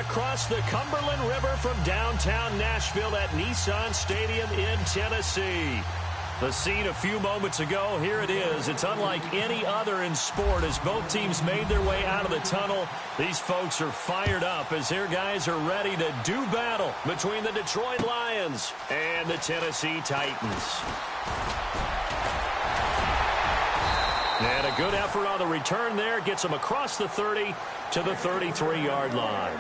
across the Cumberland River from downtown Nashville at Nissan Stadium in Tennessee. The scene a few moments ago, here it is. It's unlike any other in sport as both teams made their way out of the tunnel. These folks are fired up as their guys are ready to do battle between the Detroit Lions and the Tennessee Titans. And a good effort on the return there gets them across the 30 to the 33-yard line.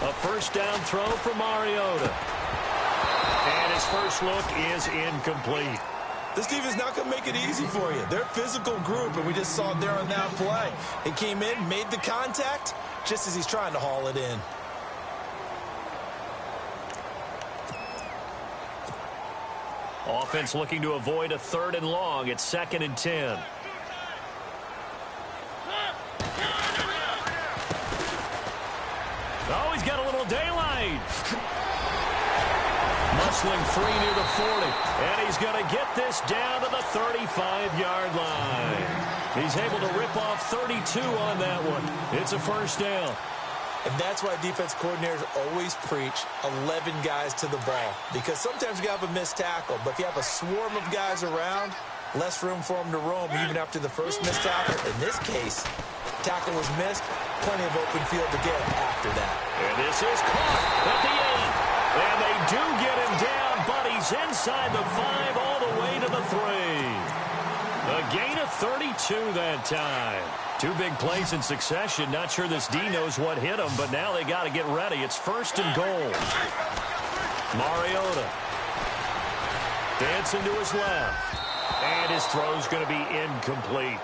A first down throw for Mariota. And his first look is incomplete. This defense not going to make it easy for you. They're a physical group, and we just saw it there on that play. He came in, made the contact, just as he's trying to haul it in. Offense looking to avoid a 3rd and long. It's 2nd and 10. Oh, he's got a little daylight. Muscling free near the 40. And he's going to get this down to the 35-yard line. He's able to rip off 32 on that one. It's a first down. And that's why defense coordinators always preach 11 guys to the ball. Because sometimes you have a missed tackle. But if you have a swarm of guys around, less room for them to roam even after the first missed tackle. In this case, tackle was missed. Plenty of open field to get after that. And this is caught at the 8. And they do get him down, but he's inside the 5 all the way to the 3. A gain of 32 that time. 2 big plays in succession. Not sure this D knows what hit him, but now they got to get ready. It's 1st and goal. Mariota dancing to his left. And his throw's going to be incomplete.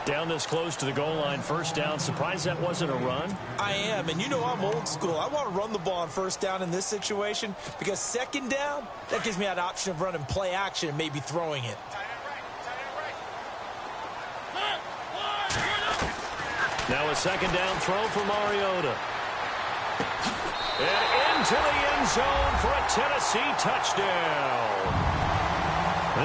Down this close to the goal line, first down. Surprised that wasn't a run? I am, and you know I'm old school. I want to run the ball on first down in this situation because 2nd down, that gives me that option of running play action and maybe throwing it. Now a 2nd down throw for Mariota. And into the end zone for a Tennessee touchdown.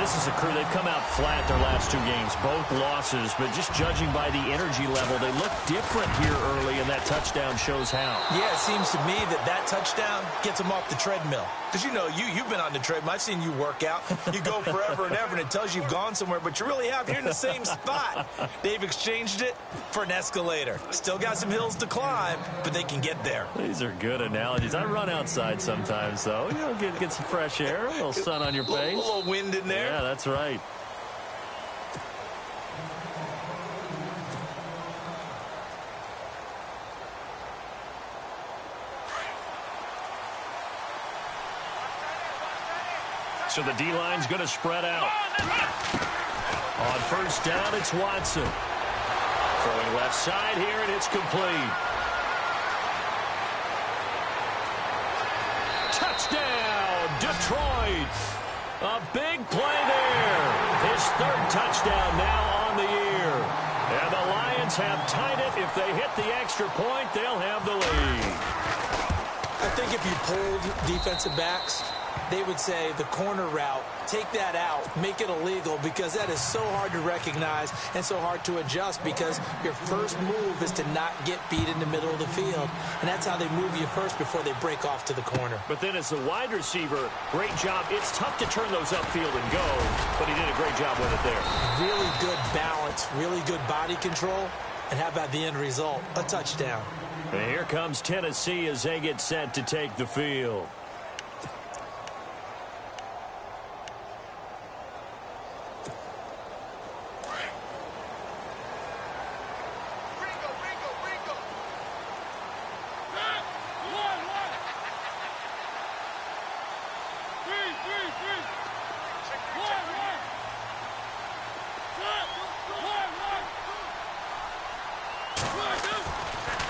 This is a crew, they've come out flat their last 2 games, both losses, but just judging by the energy level, they look different here early, and that touchdown shows how. Yeah, it seems to me that touchdown gets them off the treadmill. Because, you know, you've been on the treadmill. I've seen you work out. You go forever and ever, and it tells you you've gone somewhere, but you really have. You're in the same spot. They've exchanged it for an escalator. Still got some hills to climb, but they can get there. These are good analogies. I run outside sometimes, though. You know, get some fresh air, a little sun on your face. A little wind in there. Yeah, that's right. So the D-line's going to spread out. On first down, it's Watson. Throwing left side here, and it's complete. Touchdown, Detroit. A big play there. His 3rd touchdown now on the year. And the Lions have tied it. If they hit the extra point, they'll have the lead. I think if you pulled defensive backs, they would say the corner route, take that out, make it illegal, because that is so hard to recognize and so hard to adjust because your first move is to not get beat in the middle of the field. And that's how they move you first before they break off to the corner. But then as the wide receiver, great job. It's tough to turn those upfield and go, but he did a great job with it there. Really good balance, really good body control. And how about the end result? A touchdown. And here comes Tennessee as they get set to take the field.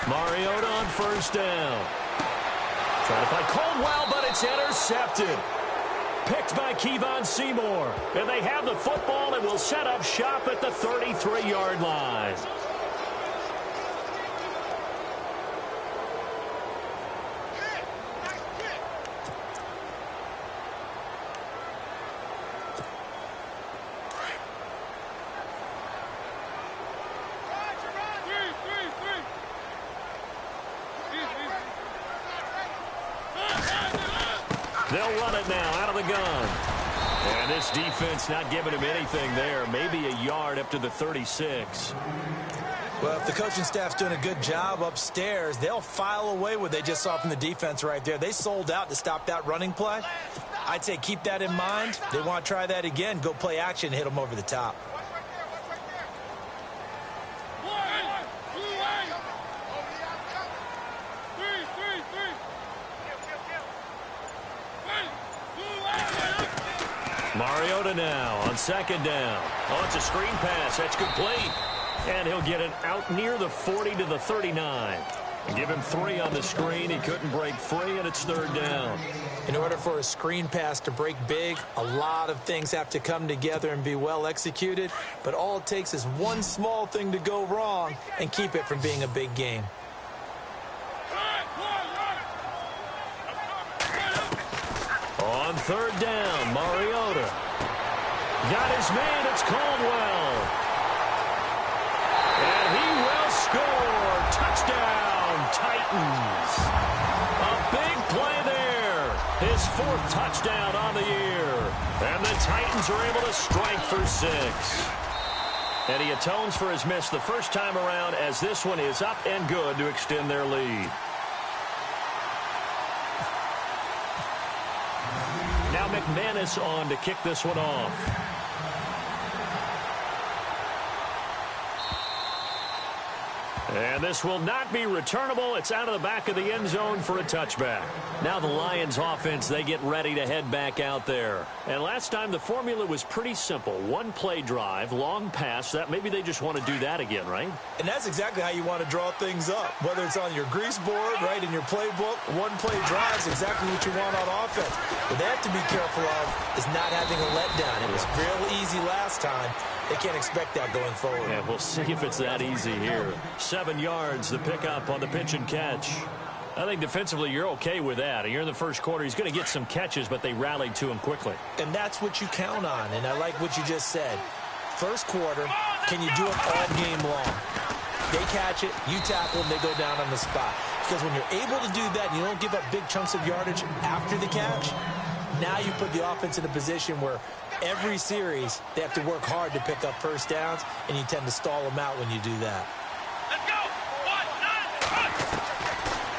Mariota on first down. Trying to find Caldwell, but it's intercepted. picked by Kevon Seymour. And they have the football and will set up shop at the 33-yard line. They'll run it now out of the gun. And this defense not giving him anything there. Maybe a yard up to the 36. Well, if the coaching staff's doing a good job upstairs, they'll file away what they just saw from the defense right there. They sold out to stop that running play. I'd say keep that in mind. They want to try that again. Go play action, hit them over the top. Mariota now on second down. Oh, it's a screen pass. That's complete. And he'll get it out near the 40 to the 39. And give him 3 on the screen. He couldn't break free, and it's third down. In order for a screen pass to break big, a lot of things have to come together and be well executed. But all it takes is one small thing to go wrong and keep it from being a big game. On third down, Mariota. Got his man, it's Caldwell. And he will score. Touchdown, Titans. A big play there. His 4th touchdown on the year. And the Titans are able to strike for 6. And he atones for his miss the first time around as this one is up and good to extend their lead. Now McManus on to kick this one off. And this will not be returnable. It's out of the back of the end zone for a touchback. Now the Lions offense, they get ready to head back out there. And last time the formula was pretty simple. 1-play drive, long pass. That maybe they just want to do that again, right? And that's exactly how you want to draw things up. Whether it's on your grease board, right, in your playbook, 1-play drive is exactly what you want on offense. What they have to be careful of is not having a letdown. It was real easy last time. They can't expect that going forward. Yeah, we'll see if it's that easy here. 7 yards, the pickup on the pitch and catch. I think defensively you're okay with that. Here in the first quarter, he's going to get some catches, but they rallied to him quickly. And that's what you count on, and I like what you just said. First quarter, can you do it all game long? They catch it, you tackle them, they go down on the spot. Because when you're able to do that and you don't give up big chunks of yardage after the catch, now you put the offense in a position where every series they have to work hard to pick up first downs, and you tend to stall them out when you do that. Let's go! 1, 9,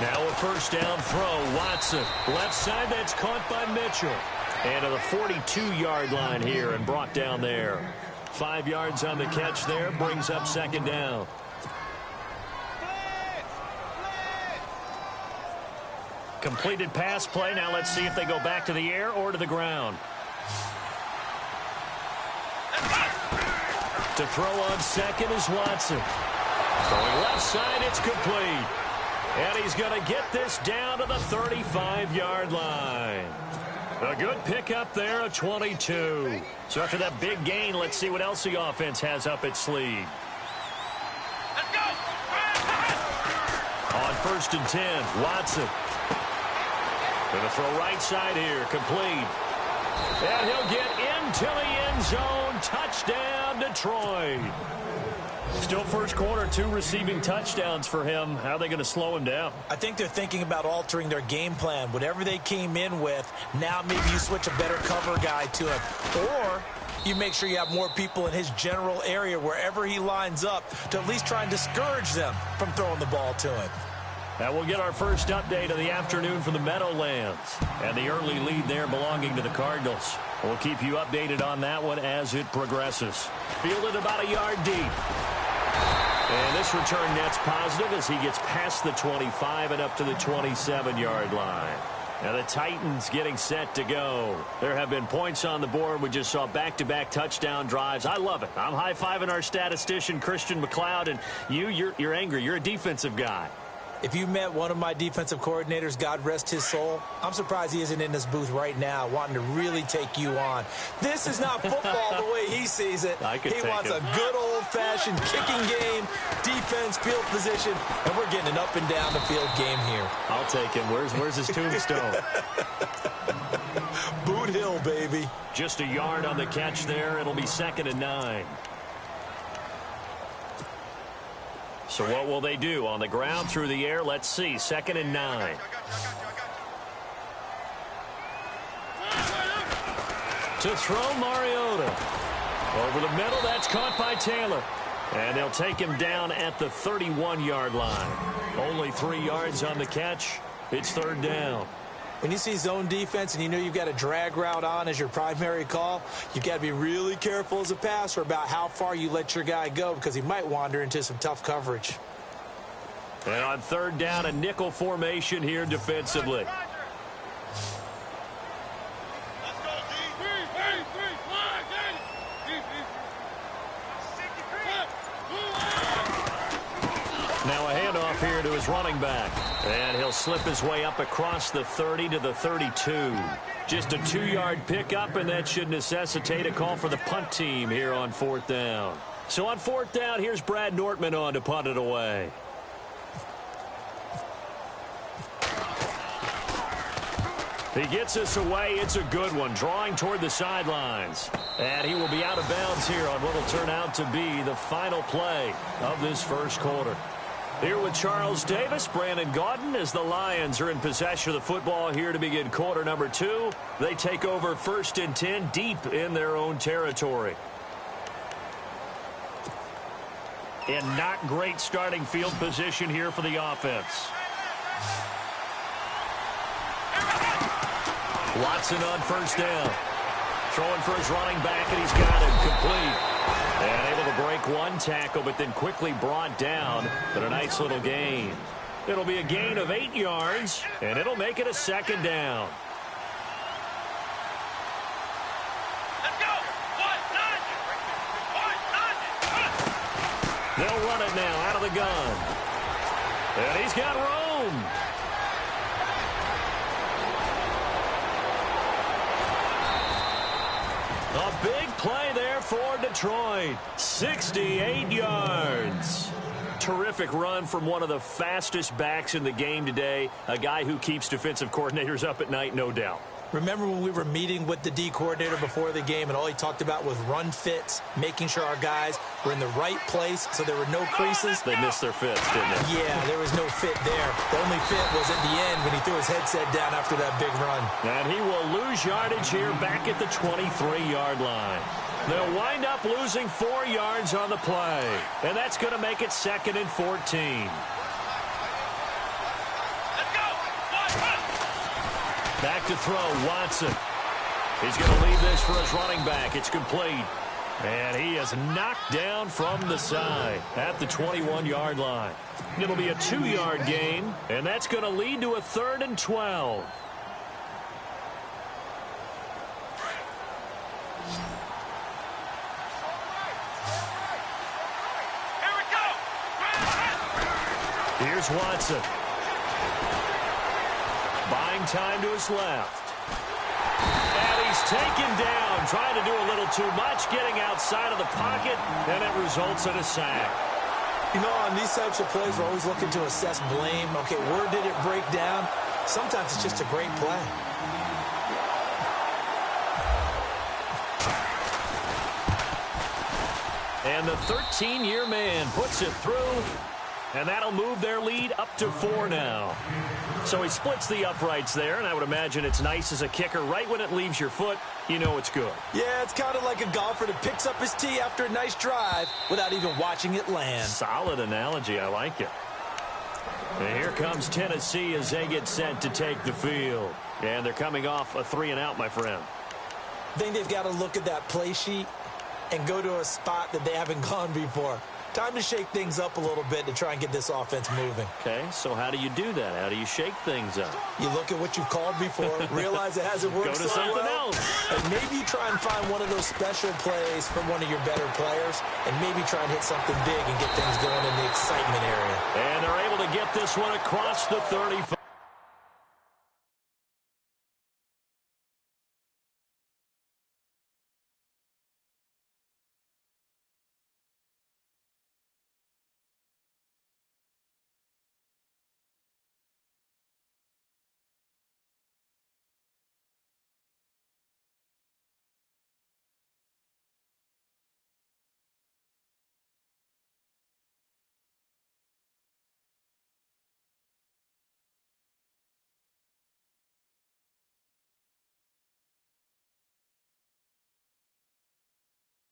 1. Now a first down throw, Watson. Left side, that's caught by Mitchell. And to the 42-yard line here and brought down there. 5 yards on the catch there, brings up second down. Completed pass play. Now let's see if they go back to the air or to the ground. To throw on second is Watson. Going left side, it's complete. And he's going to get this down to the 35-yard line. A good pickup there, a 22. So after that big gain, let's see what else the offense has up its sleeve. Let's go! On 1st and 10, Watson. Going to throw right side here, complete. And he'll get into the end zone. Touchdown, Detroit. Still first quarter, 2 receiving touchdowns for him. How are they going to slow him down? I think they're thinking about altering their game plan. Whatever they came in with, now maybe you switch a better cover guy to him. Or you make sure you have more people in his general area wherever he lines up to at least try and discourage them from throwing the ball to him. Now we'll get our first update of the afternoon from the Meadowlands. And the early lead there belonging to the Cardinals. We'll keep you updated on that one as it progresses. Fielded about a yard deep. And this return net's positive as he gets past the 25 and up to the 27-yard line. Now the Titans getting set to go. There have been points on the board. We just saw back-to-back touchdown drives. I love it. I'm high-fiving our statistician, Christian McLeod, and you're angry. You're a defensive guy. If you met one of my defensive coordinators, God rest his soul, I'm surprised he isn't in this booth right now wanting to really take you on. This is not football the way he sees it. He wants a good old-fashioned kicking game, defense, field position, and we're getting an up-and-down-the-field game here. I'll take him. Where's his tombstone? Boot Hill, baby. Just a yard on the catch there. It'll be 2nd and 9. So what will they do? On the ground, through the air? Let's see. 2nd and 9. To throw, Mariota. Over the middle, that's caught by Taylor. And they'll take him down at the 31-yard line. Only 3 yards on the catch. It's 3rd down. When you see zone defense and you know you've got a drag route on as your primary call, you've got to be really careful as a passer about how far you let your guy go because he might wander into some tough coverage. And on 3rd down, a nickel formation here defensively. Now a handoff here to his running back. And he'll slip his way up across the 30 to the 32. Just a 2-yard pickup, and that should necessitate a call for the punt team here on 4th down. So on 4th down, here's Brad Nortman on to punt it away. He gets us away. It's a good one, drawing toward the sidelines. And he will be out of bounds here on what will turn out to be the final play of this first quarter. Here with Charles Davis, Brandon Gaudin, as the Lions are in possession of the football here to begin quarter number 2. They take over 1st and 10 deep in their own territory. And not great starting field position here for the offense. Watson on 1st down. Throwing for his running back, and he's got it complete. And able to break one tackle, but then quickly brought down. But a nice little gain. It'll be a gain of 8 yards, and it'll make it a 2nd down. Let's go. They'll run it now out of the gun. And he's got room. A big play there for Detroit. 68 yards. Terrific run from one of the fastest backs in the game today. A guy who keeps defensive coordinators up at night, no doubt. Remember when we were meeting with the D coordinator before the game and all he talked about was run fits, making sure our guys were in the right place so there were no creases? They missed their fits, didn't they? Yeah, there was no fit there. The only fit was at the end when he threw his headset down after that big run. And he will lose yardage here back at the 23-yard line. They'll wind up losing 4 yards on the play. And that's going to make it 2nd and 14. Back to throw, Watson. He's going to leave this for his running back. It's complete. And he is knocked down from the side at the 21-yard line. It'll be a 2-yard gain, and that's going to lead to a 3rd and 12. Here we go. Here's Watson. Buying time to his left. And he's taken down, trying to do a little too much, getting outside of the pocket, and it results in a sack. You know, on these types of plays, we're always looking to assess blame. Okay, where did it break down? Sometimes it's just a great play. And the 13-year man puts it through, and that'll move their lead up to 4 now. So he splits the uprights there, and I would imagine it's nice as a kicker. Right when it leaves your foot, you know it's good. Yeah, it's kind of like a golfer that picks up his tee after a nice drive without even watching it land. Solid analogy. I like it. And here comes Tennessee as they get set to take the field. And they're coming off a 3-and-out, my friend. I think they've got to look at that play sheet and go to a spot that they haven't gone before. Time to shake things up a little bit to try and get this offense moving. Okay, so how do you do that? How do you shake things up? You look at what you've called before, realize it hasn't worked Go to so something well, else. and maybe you try and find one of those special plays from one of your better players, and maybe try and hit something big and get things going in the excitement area. And they're able to get this one across the 35.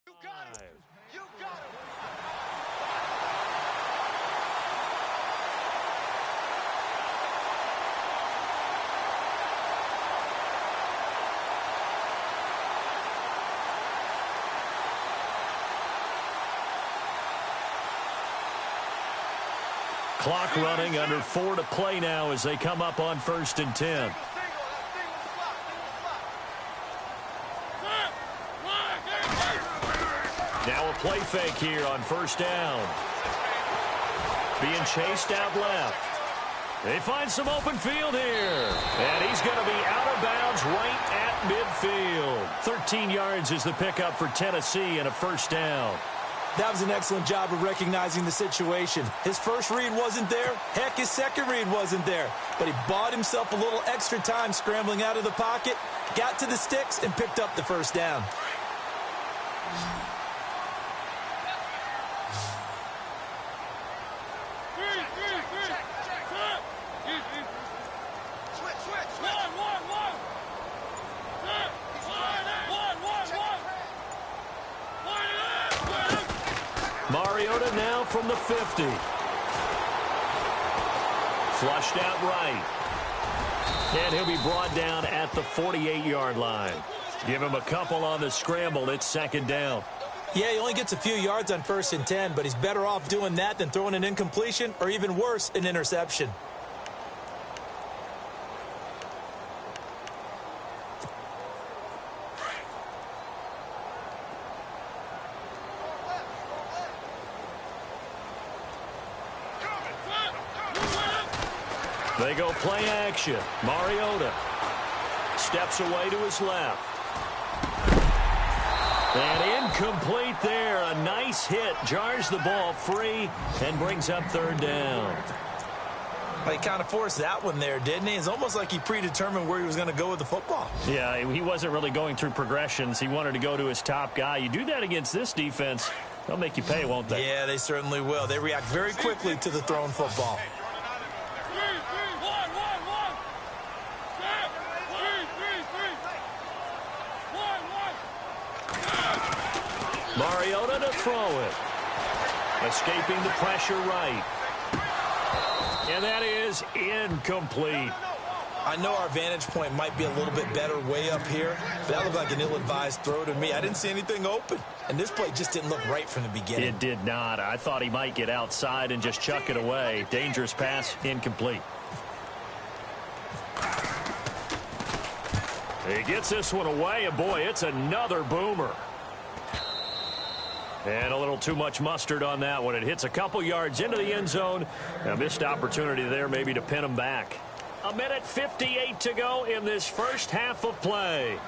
You got it. Clock running, under 4 to play now as they come up on 1st and 10. Now a play fake here on 1st down. Being chased out left. They find some open field here. And he's going to be out of bounds right at midfield. 13 yards is the pickup for Tennessee and a 1st down. That was an excellent job of recognizing the situation. His first read wasn't there. Heck, his second read wasn't there. But he bought himself a little extra time scrambling out of the pocket, got to the sticks, and picked up the 1st down. Mariota now from the 50. Flushed out right. And he'll be brought down at the 48-yard line. Give him a couple on the scramble. It's 2nd down. Yeah, he only gets a few yards on 1st and 10, but he's better off doing that than throwing an incompletion or even worse, an interception. They go play action. Mariota steps away to his left. And incomplete there. A nice hit. Jars the ball free and brings up 3rd down. He kind of forced that one there, didn't he? It's almost like he predetermined where he was going to go with the football. Yeah, he wasn't really going through progressions. He wanted to go to his top guy. You do that against this defense, they'll make you pay, won't they? Yeah, they certainly will. They react very quickly to the thrown football. Mariota to throw it. Escaping the pressure right. And that is incomplete. I know our vantage point might be a little bit better way up here, but that looked like an ill-advised throw to me. I didn't see anything open, and this play just didn't look right from the beginning. It did not. I thought he might get outside and just chuck it away. Dangerous pass, incomplete. He gets this one away, and boy, it's another boomer. And a little too much mustard on that one. It hits a couple yards into the end zone. A missed opportunity there maybe to pin him back. 1:58 to go in this first half of play.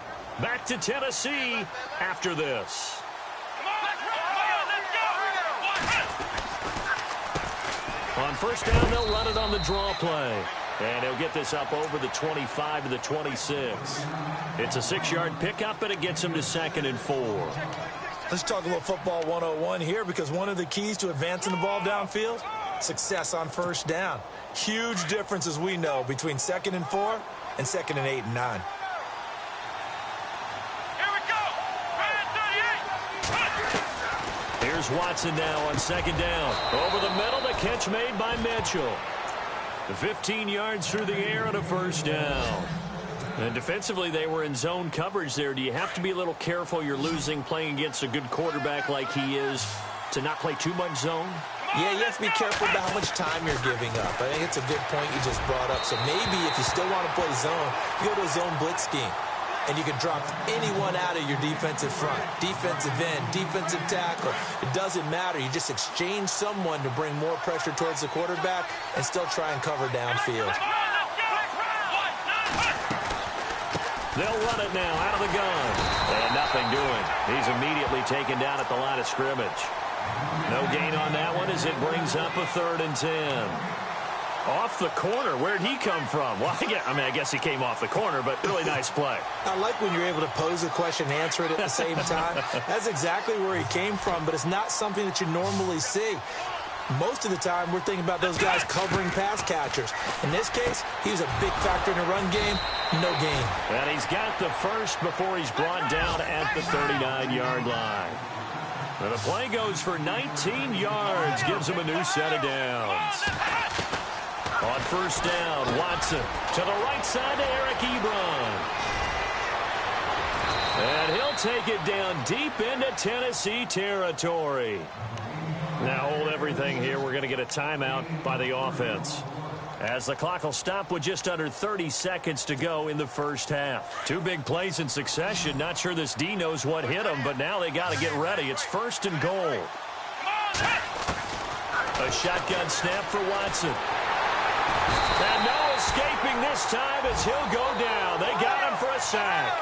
Back to Tennessee after this. On 1st down, they'll run it on the draw play. And he'll get this up over the 25 to the 26. It's a 6-yard pickup, and it gets him to 2nd and 4. Let's talk a little football 101 here, because one of the keys to advancing the ball downfield, success on 1st down. Huge difference, as we know, between 2nd and 4 and 2nd and 8 and 9. Here we go. Here's Watson now on 2nd down. Over the middle, the catch made by Mitchell. 15 yards through the air and a 1st down. And defensively, they were in zone coverage there. Do you have to be a little careful? You're losing playing against a good quarterback like he is. to not play too much zone? Yeah, you have to be careful about how much time you're giving up. I think it's a good point you just brought up. So maybe if you still want to play zone, you go to a zone blitz scheme. And you can drop anyone out of your defensive front. Defensive end, defensive tackle. It doesn't matter. You just exchange someone to bring more pressure towards the quarterback and still try and cover downfield. They'll run it now out of the gun. And nothing doing. He's immediately taken down at the line of scrimmage. No gain on that one as it brings up a 3rd and 10. Off the corner. Where'd he come from? Well, I guess he came off the corner, but really nice play. I like when you're able to pose a question and answer it at the same time. That's exactly where he came from, but it's not something that you normally see. Most of the time, we're thinking about those guys covering pass catchers. In this case, he was a big factor in the run game. No gain. And he's got the first before he's brought down at the 39-yard line. And the play goes for 19 yards, gives him a new set of downs. On 1st down, Watson to the right side to Eric Ebron. And he'll take it down deep into Tennessee territory. Now hold everything here. We're going to get a timeout by the offense, as the clock will stop with just under 30 seconds to go in the first half. 2 big plays in succession. Not sure this D knows what hit him, but now they got to get ready. It's 1st and goal. A shotgun snap for Watson. And no escaping this time as he'll go down. They got him for a sack.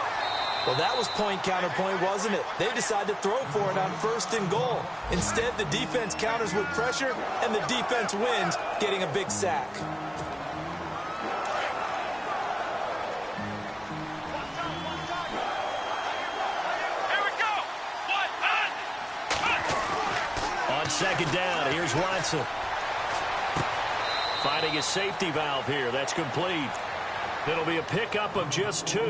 Well, that was point counterpoint, wasn't it? They decided to throw for it on 1st and goal. Instead, the defense counters with pressure, and the defense wins, getting a big sack. Here we go. On 2nd down, here's Watson. Finding a safety valve here. That's complete. It'll be a pickup of just 2,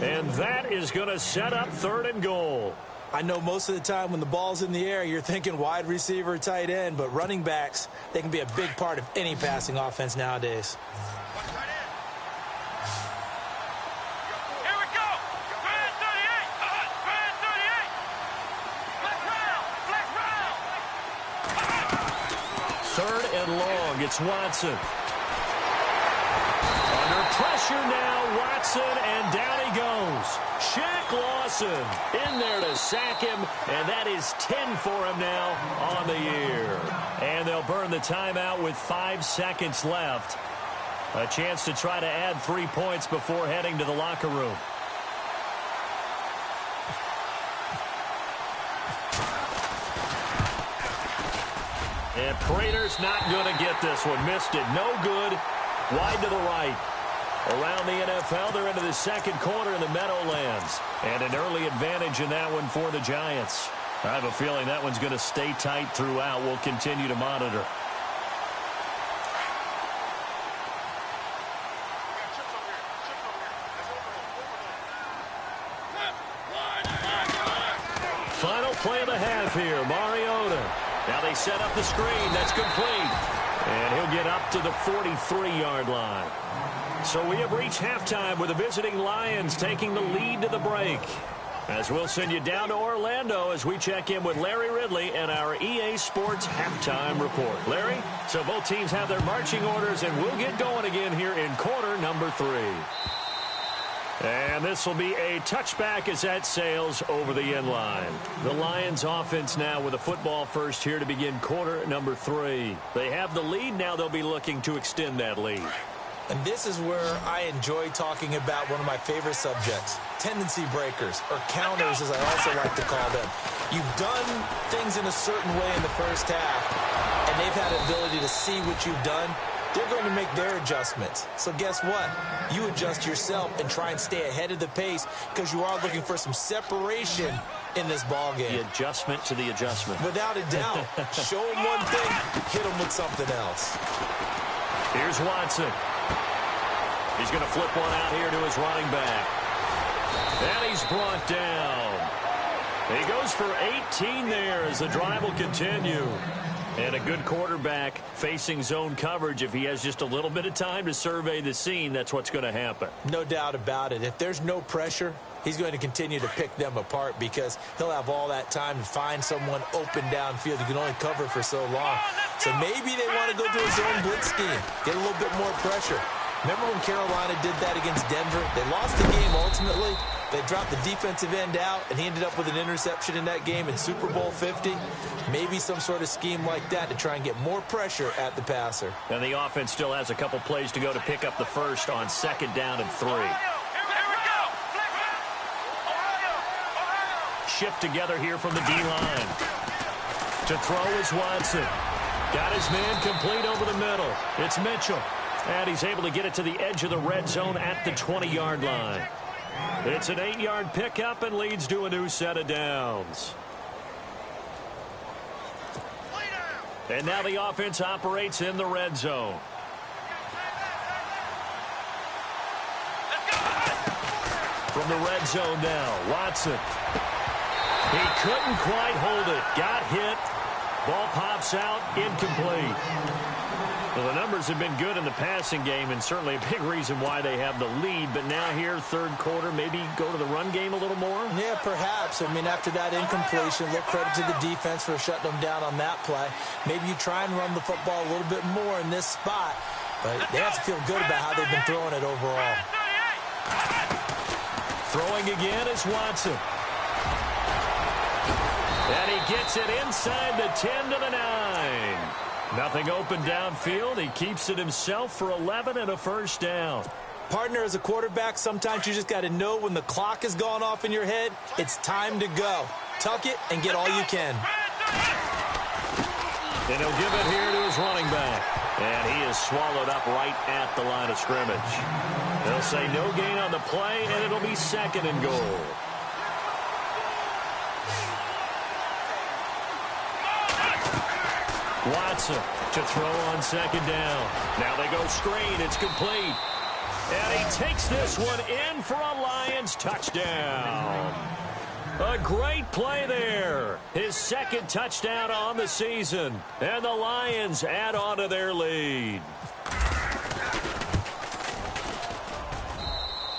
and that is going to set up 3rd and goal. I know most of the time when the ball's in the air, you're thinking wide receiver, tight end, but running backs, they can be a big part of any passing offense nowadays. Here we go. Grand 38. Grand 38. Flex round. 3rd and long. It's Watson. Under pressure now, Watson, and down he goes. Shaq Lawson in there to sack him, and that is 10 for him now on the year. And they'll burn the timeout with 5 seconds left. A chance to try to add 3 points before heading to the locker room. And Prater's not going to get this one. Missed it. No good. Wide to the right. Around the NFL, they're into the 2nd quarter in the Meadowlands. And an early advantage in that one for the Giants. I have a feeling that one's going to stay tight throughout. We'll continue to monitor. Final play of the half here, Mariota. Now they set up the screen. That's complete. And he'll get up to the 43-yard line. So we have reached halftime with the visiting Lions taking the lead to the break. As we'll send you down to Orlando as we check in with Larry Ridley and our EA Sports halftime report. Larry, so both teams have their marching orders, and we'll get going again here in quarter number 3. And this will be a touchback as that sails over the end line. The Lions offense now with a football first here to begin quarter number 3. They have the lead. Now they'll be looking to extend that lead. And this is where I enjoy talking about one of my favorite subjects, tendency breakers, or counters as I also like to call them. You've done things in a certain way in the first half, and they've had the ability to see what you've done. They're going to make their adjustments. So guess what? You adjust yourself and try and stay ahead of the pace because you are looking for some separation in this ball game. The adjustment to the adjustment. Without a doubt. Show them one thing, hit them with something else. Here's Watson. He's going to flip one out here to his running back. And he's brought down. He goes for 18 there as the drive will continue. And a good quarterback facing zone coverage. If he has just a little bit of time to survey the scene, that's what's going to happen. No doubt about it. If there's no pressure, he's going to continue to pick them apart because he'll have all that time to find someone open downfield. You can only cover for so long. So maybe they want to go to a zone blitz scheme, get a little bit more pressure. Remember when Carolina did that against Denver? They lost the game ultimately. They dropped the defensive end out, and he ended up with an interception in that game in Super Bowl 50. Maybe some sort of scheme like that to try and get more pressure at the passer. And the offense still has a couple plays to go to pick up the first on 2nd down and 3. Shift together here from the D-line. To throw is Watson. Got his man complete over the middle. It's Mitchell. And he's able to get it to the edge of the red zone at the 20-yard line. It's an 8-yard pickup and leads to a new set of downs. And now the offense operates in the red zone. From the red zone now, Watson. He couldn't quite hold it. Got hit. Ball pops out, incomplete. Well, the numbers have been good in the passing game, and certainly a big reason why they have the lead. But now here, third quarter, maybe go to the run game a little more? Yeah, perhaps. I mean, after that incompletion, a little credit to the defense for shutting them down on that play. Maybe you try and run the football a little bit more in this spot. But they have to feel good about how they've been throwing it overall. Throwing again is Watson. And he gets it inside the 10 to the 9. Nothing open downfield. He keeps it himself for 11 and a first down. Partner, as a quarterback, sometimes you just got to know when the clock has gone off in your head, it's time to go. Tuck it and get all you can. And he'll give it here to his running back. And he is swallowed up right at the line of scrimmage. They'll say no gain on the play, and it'll be 2nd and goal. Watson to throw on 2nd down. Now they go screen. It's complete. And he takes this one in for a Lions touchdown. A great play there. His 2nd touchdown on the season. And the Lions add on to their lead.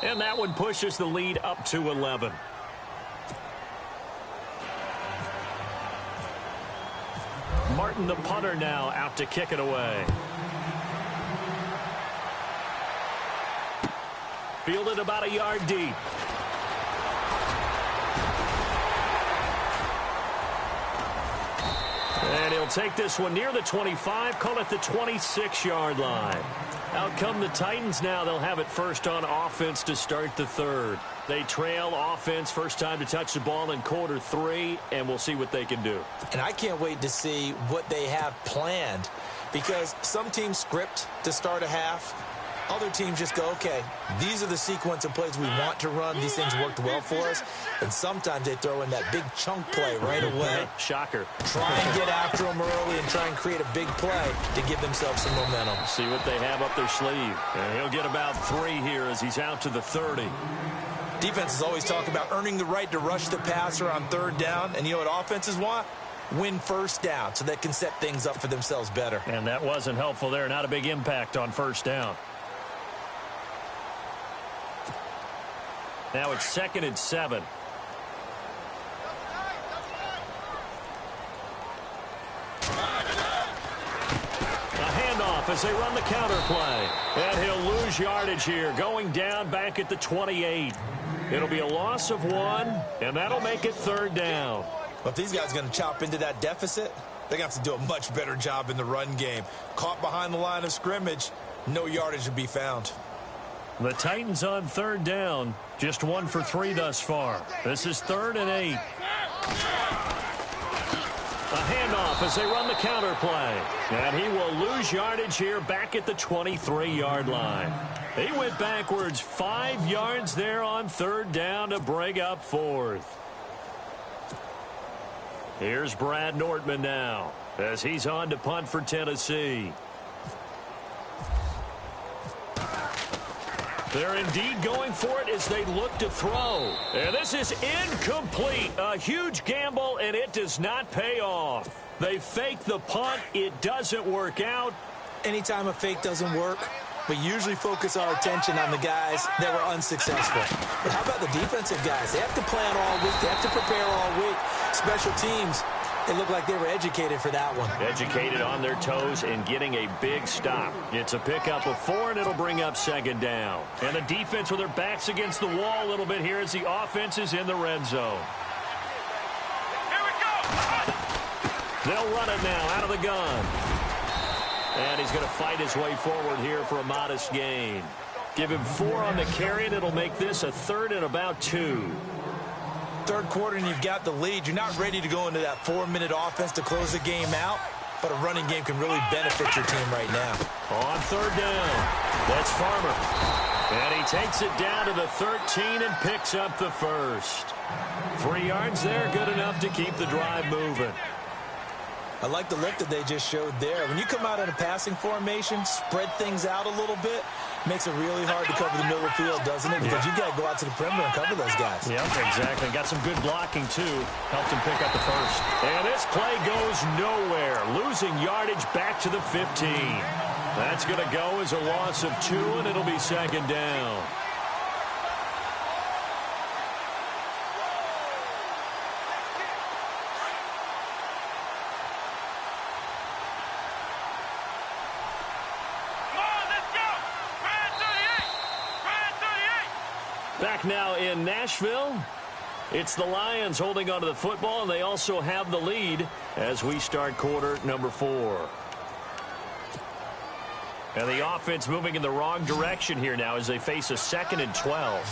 And that one pushes the lead up to 11. Martin, the punter, now out to kick it away. Fielded about a yard deep. And he'll take this one near the 25, call it the 26-yard line. Out come the Titans now. They'll have it first on offense to start the third. They trail offense, first time to touch the ball in quarter 3, and we'll see what they can do. And I can't wait to see what they have planned, because some teams script to start a half. Other teams just go, okay, these are the sequence of plays we want to run. These things worked well for us. And sometimes they throw in that big chunk play right away. Shocker. Try and get after them early and try and create a big play to give themselves some momentum. See what they have up their sleeve. And he'll get about 3 here as he's out to the 30. Defenses always talk about earning the right to rush the passer on 3rd down. And you know what offenses want? Win first down so they can set things up for themselves better. And that wasn't helpful there. Not a big impact on first down. Now it's 2nd and 7. A handoff as they run the counter play. And he'll lose yardage here, going down back at the 28. It'll be a loss of 1, and that'll make it 3rd down. But if these guys are going to chop into that deficit, they're going to have to do a much better job in the run game. Caught behind the line of scrimmage, no yardage to be found. The Titans on 3rd down, just 1 for 3 thus far. This is 3rd and 8. A handoff as they run the counter play. And he will lose yardage here back at the 23-yard line. He went backwards 5 yards there on 3rd down to bring up 4th. Here's Brad Nortman now as he's on to punt for Tennessee. They're indeed going for it as they look to throw. And this is incomplete. A huge gamble, and it does not pay off. They fake the punt. It doesn't work out. Anytime a fake doesn't work, We usually focus our attention on the guys that were unsuccessful. But how about the defensive guys? They have to plan all week. They have to prepare all week. Special teams, it looked like they were educated for that one. Educated on their toes and getting a big stop. It's a pickup of 4, and it'll bring up second down. And the defense with their backs against the wall a little bit here as the offense is in the red zone. Here we go. They'll run it now out of the gun. And he's going to fight his way forward here for a modest gain. Give him 4 on the carry, and it'll make this a 3rd and about 2. Third quarter and you've got the lead. You're not ready to go into that 4-minute offense to close the game out, but a running game can really benefit your team right now. On 3rd down, that's Farmer. And he takes it down to the 13 and picks up the first. 3 yards there, good enough to keep the drive moving. I like the look that they just showed there. When you come out in a passing formation, spread things out a little bit, makes it really hard to cover the middle of the field, doesn't it? Because you got to go out to the perimeter and cover those guys. Yep, exactly. Got some good blocking, too. Helped him pick up the first. And this play goes nowhere. Losing yardage back to the 15. That's going to go as a loss of 2, and it'll be second down. Back now in Nashville. It's the Lions holding onto the football, and they also have the lead as we start quarter number 4. And the offense moving in the wrong direction here now as they face a 2nd and 12.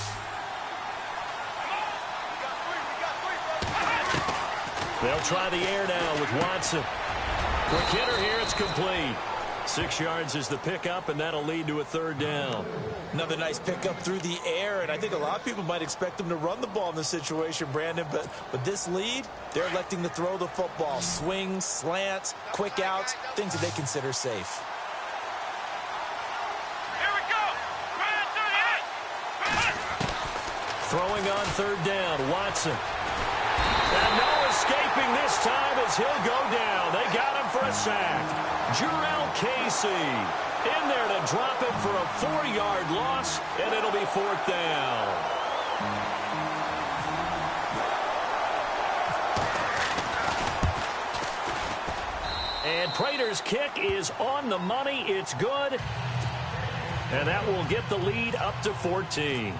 They'll try the air now with Watson. Quick hitter here, it's complete. 6 yards is the pickup, and that'll lead to a 3rd down. Another nice pickup through the air, and I think a lot of people might expect them to run the ball in this situation, Brandon, but with this lead, they're electing to throw the football. Swings, slants, quick outs, things that they consider safe. Here we go. Throwing on 3rd down, Watson. And no escaping this time as he'll go down. They got him for a sack. Jurrell Casey in there to drop it for a 4-yard loss, and it'll be 4th down. And Prater's kick is on the money. It's good. And that will get the lead up to 14.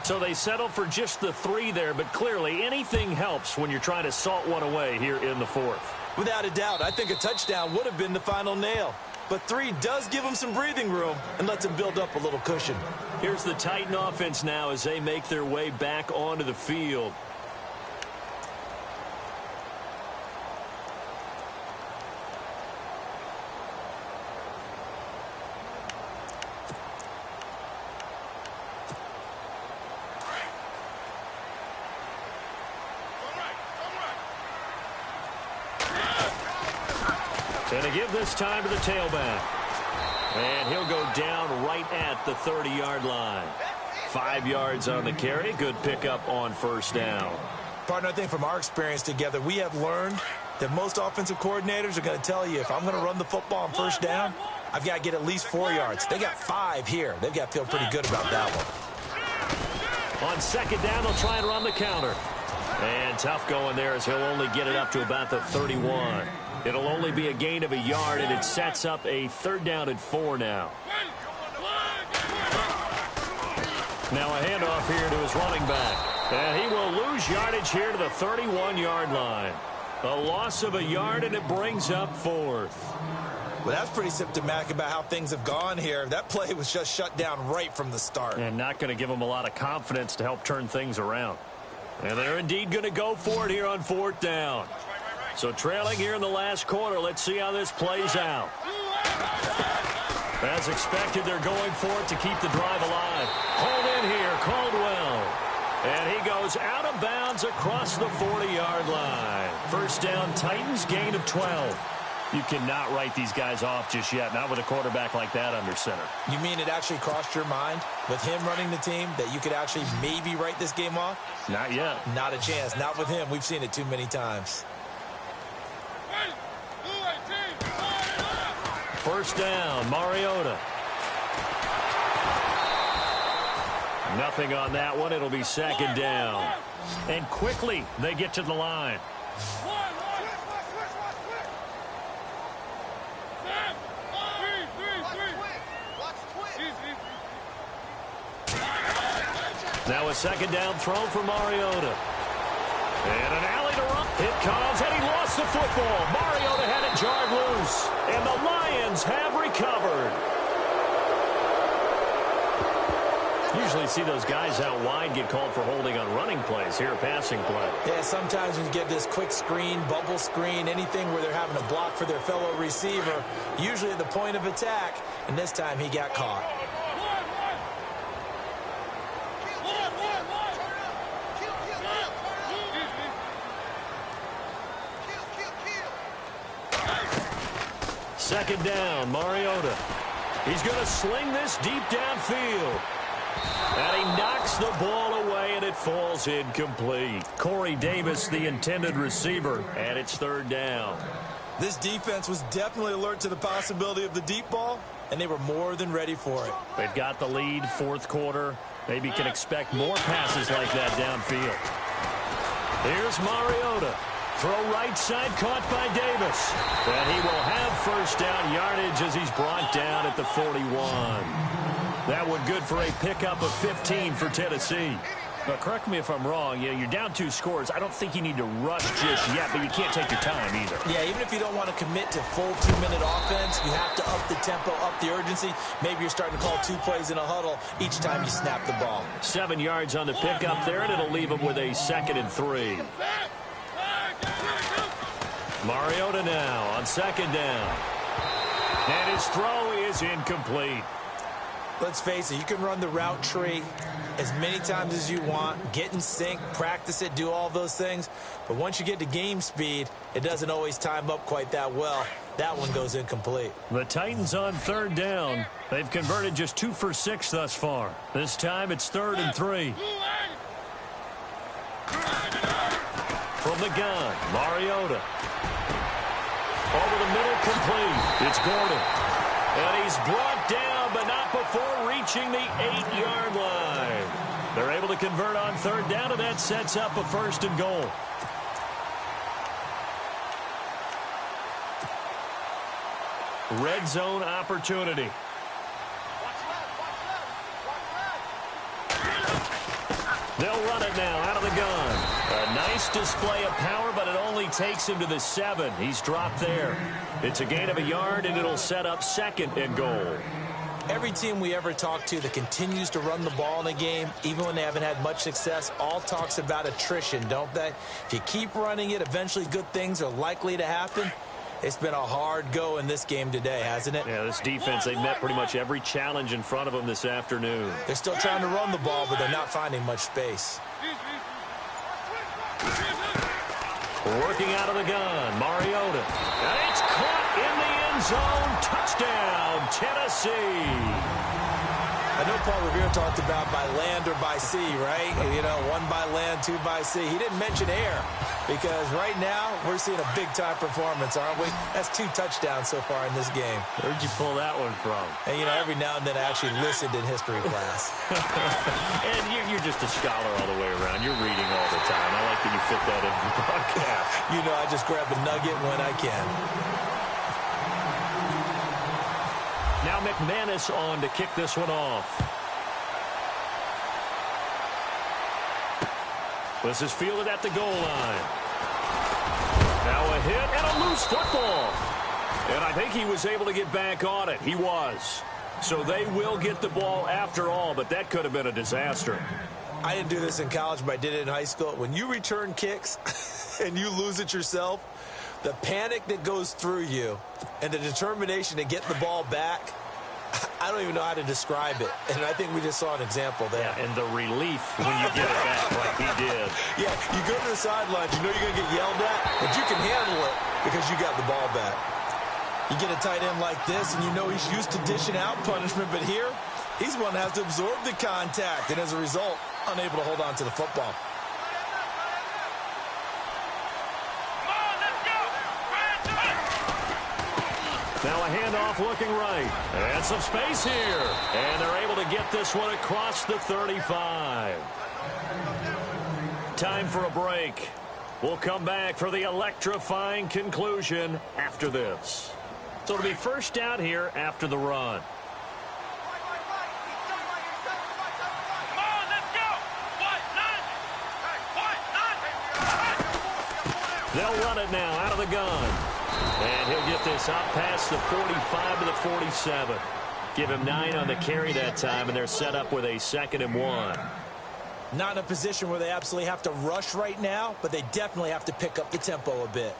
So they settle for just the 3 there, but clearly anything helps when you're trying to salt one away here in the 4th. Without a doubt, I think a touchdown would have been the final nail. But 3 does give them some breathing room and lets them build up a little cushion. Here's the Titan offense now as they make their way back onto the field. And to give this time to the tailback. And he'll go down right at the 30-yard line. 5 yards on the carry. Good pickup on 1st down. Partner, I think from our experience together, we have learned that most offensive coordinators are going to tell you, if I'm going to run the football on 1st down, I've got to get at least 4 yards. They got 5 here. They've got to feel pretty good about that one. On 2nd down, they'll try and run the counter. And tough going there as he'll only get it up to about the 31. It'll only be a gain of a yard, and it sets up a 3rd down and 4 now. Now a handoff here to his running back. And he will lose yardage here to the 31-yard line. A loss of a yard, and it brings up 4th. Well, that's pretty symptomatic about how things have gone here. That play was just shut down right from the start. And not going to give them a lot of confidence to help turn things around. And they're indeed going to go for it here on 4th down. So trailing here in the last quarter, let's see how this plays out. As expected, they're going for it to keep the drive alive. Hold in here, Caldwell. And he goes out of bounds across the 40-yard line. 1st down, Titans, gain of 12. You cannot write these guys off just yet, not with a quarterback like that under center. You mean it actually crossed your mind with him running the team that you could actually maybe write this game off? Not yet. Not a chance. Not with him. We've seen it too many times. 1st down, Mariota. Nothing on that one. It'll be second down. And quickly they get to the line. Now a second down throw for Mariota. And an alley to run. It comes, and he lost the football. Mariota had it jarred loose. And the Lions have recovered. Usually see those guys out wide get called for holding on running plays. Here, a passing play. Yeah, sometimes when you get this quick screen, bubble screen, anything where they're having to block for their fellow receiver, usually at the point of attack, and this time he got caught. Second down, Mariota. He's going to sling this deep downfield. And he knocks the ball away, and it falls incomplete. Corey Davis, the intended receiver, and it's third down. This defense was definitely alert to the possibility of the deep ball, and they were more than ready for it. They've got the lead, fourth quarter. Maybe can expect more passes like that downfield. Here's Mariota. Throw right side, caught by Davis. And he will have first down yardage as he's brought down at the 41. That one good for a pickup of 15 for Tennessee. But correct me if I'm wrong, you're down 2 scores. I don't think you need to rush just yet, but you can't take your time either. Yeah, even if you don't want to commit to full 2-minute offense, you have to up the tempo, up the urgency. Maybe you're starting to call 2 plays in a huddle each time you snap the ball. 7 yards on the pickup there, and it'll leave him with a 2nd and 3. Mariota now on second down. And his throw is incomplete. Let's face it, you can run the route tree as many times as you want, get in sync, practice it, do all those things. But once you get to game speed, it doesn't always time up quite that well. That one goes incomplete. The Titans on third down. They've converted just 2 for 6 thus far. This time it's 3rd and 3. From the gun, Mariota. Over the middle, complete. It's Gordon. And he's brought down, but not before reaching the 8-yard line. They're able to convert on third down, and that sets up a 1st and goal. Red zone opportunity. They'll run it now out of the gun. A nice display of power, but it only takes him to the 7. He's dropped there. It's a gain of a yard, and it'll set up 2nd and goal. Every team we ever talk to that continues to run the ball in a game, even when they haven't had much success, all talks about attrition, don't they? If you keep running it, eventually good things are likely to happen. It's been a hard go in this game today, hasn't it? Yeah, this defense, they met pretty much every challenge in front of them this afternoon. They're still trying to run the ball, but they're not finding much space. Working out of the gun, Mariota. And it's caught in the end zone. Touchdown, Tennessee. I know Paul Revere talked about by land or by sea, right? You know, 1 by land, 2 by sea. He didn't mention air because right now we're seeing a big-time performance, aren't we? That's 2 touchdowns so far in this game. Where'd you pull that one from? And, you know, every now and then I actually listened in history class. And you're just a scholar all the way around. You're reading all the time. I like that you fit that into the broadcast. You know, I just grab a nugget when I can. Now McManus on to kick this one off. This is fielded at the goal line. Now a hit and a loose football. And I think he was able to get back on it. He was. So they will get the ball after all, but that could have been a disaster. I didn't do this in college, but I did it in high school. When you return kicks and you lose it yourself, the panic that goes through you and the determination to get the ball back, I don't even know how to describe it. And I think we just saw an example there. Yeah, and the relief when you get it back like he did. Yeah, you go to the sidelines, you know you're going to get yelled at, but you can handle it because you got the ball back. You get a tight end like this, and you know he's used to dishing out punishment, but here, he's the one that has to absorb the contact, and as a result, unable to hold on to the football. Now a handoff looking right. And some space here. And they're able to get this one across the 35. Time for a break. We'll come back for the electrifying conclusion after this. So it'll be first down here after the run. Come on, let's go. They'll run it now out of the gun. And he'll get this up past the 45 to the 47. Give him 9 on the carry that time, and they're set up with a 2nd and 1. Not in a position where they absolutely have to rush right now, but they definitely have to pick up the tempo a bit.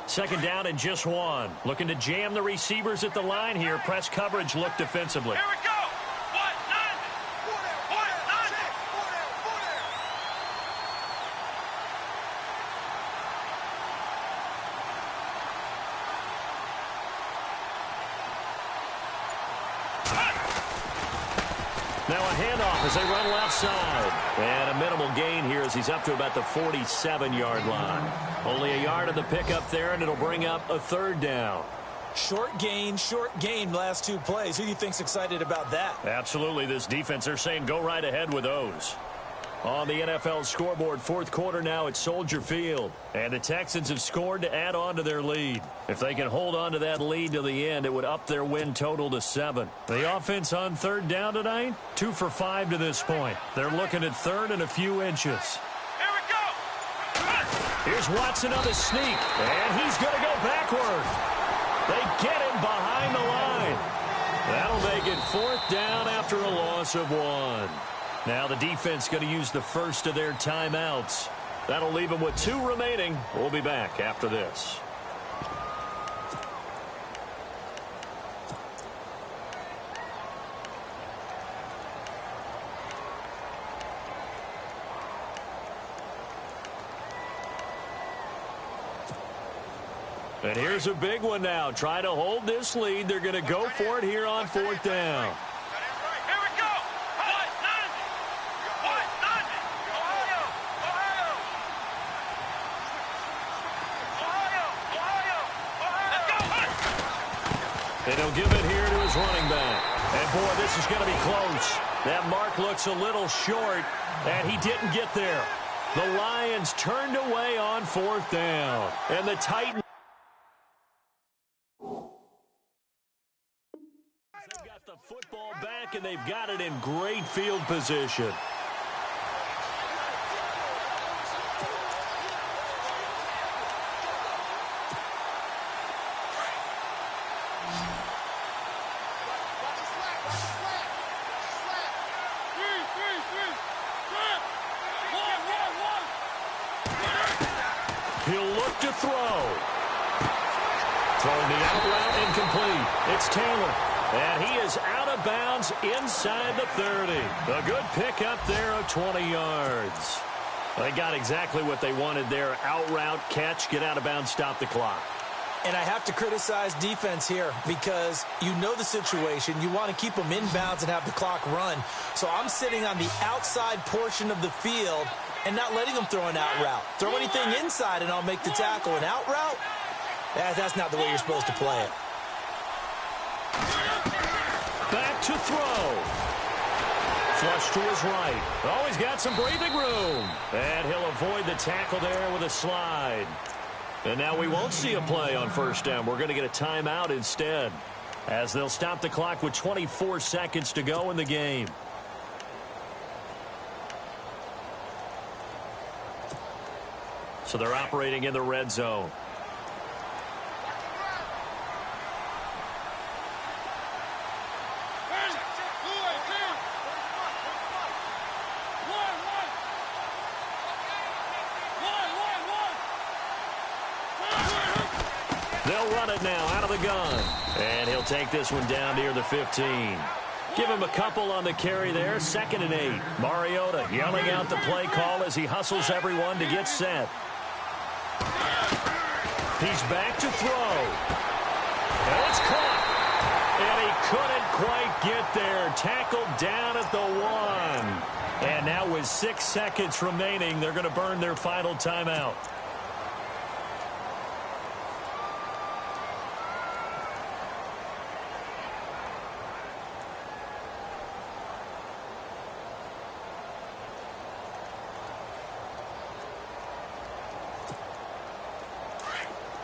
2nd down and just 1. Looking to jam the receivers at the line here. Press coverage look defensively. Here we go. Now a handoff as they run left side. And a minimal gain here as he's up to about the 47-yard line. Only a yard of the pickup there, and it'll bring up a 3rd down. Short gain, last 2 plays. Who do you think's excited about that? Absolutely. This defense, they're saying go right ahead with those. On the NFL scoreboard, 4th quarter now at Soldier Field. And the Texans have scored to add on to their lead. If they can hold on to that lead to the end, it would up their win total to 7. The offense on 3rd down tonight, 2 for 5 to this point. They're looking at 3rd and a few inches. Here we go. Here's Watson on the sneak, and he's going to go backward. They get him behind the line. That'll make it 4th down after a loss of 1. Now the defense going to use the first of their timeouts. That'll leave them with 2 remaining. We'll be back after this. And here's a big one now. Try to hold this lead. They're going to go for it here on 4th down. And he'll give it here to his running back. And, boy, this is going to be close. That mark looks a little short, and he didn't get there. The Lions turned away on 4th down. And the Titans. They've got the football back, and they've got it in great field position. He'll look to throw. Throwing the out route incomplete. It's Taylor. And he is out of bounds inside the 30. A good pickup there of 20 yards. They got exactly what they wanted there. Out route, catch, get out of bounds, stop the clock. And I have to criticize defense here because you know the situation. You want to keep them inbounds and have the clock run. So I'm sitting on the outside portion of the field and not letting them throw an out route. Throw anything inside and I'll make the tackle. An out route? That's not the way you're supposed to play it. Back to throw. Flush to his right. Oh, he's got some breathing room. And he'll avoid the tackle there with a slide. And now we won't see a play on 1st down. We're going to get a timeout instead, as they'll stop the clock with 24 seconds to go in the game. So they're operating in the red zone. They'll run it now out of the gun. And he'll take this one down near the 15. Give him a couple on the carry there. 2nd and 8. Mariota yelling out the play call as he hustles everyone to get set. He's back to throw. And it's caught. And he couldn't quite get there. Tackled down at the 1. And now with 6 seconds remaining, they're going to burn their final timeout.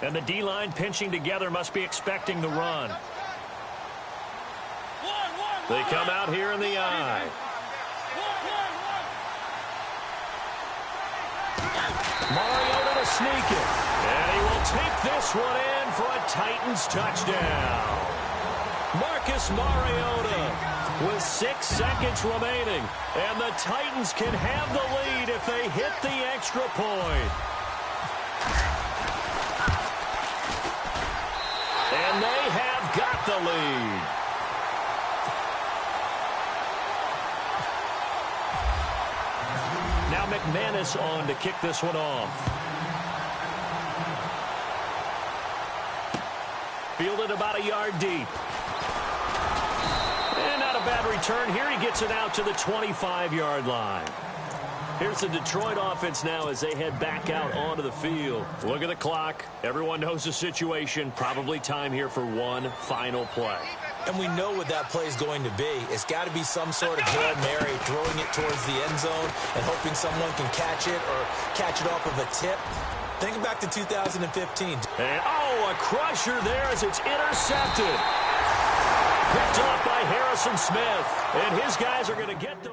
And the D-line pinching together must be expecting the run. They come out here in the eye. Mariota to sneak it. And he will take this one in for a Titans touchdown. Marcus Mariota with 6 seconds remaining. And the Titans can have the lead if they hit the extra point. And they have got the lead. Now McManus on to kick this one off. Fielded about a yard deep. And not a bad return here. He gets it out to the 25-yard line. Here's the Detroit offense now as they head back out onto the field. Look at the clock. Everyone knows the situation. Probably time here for one final play. And we know what that play is going to be. It's got to be some sort of Hail Mary, throwing it towards the end zone and hoping someone can catch it or catch it off of a tip. Think back to 2015. And, a crusher there as it's intercepted. Picked up by Harrison Smith. And his guys are going to get the...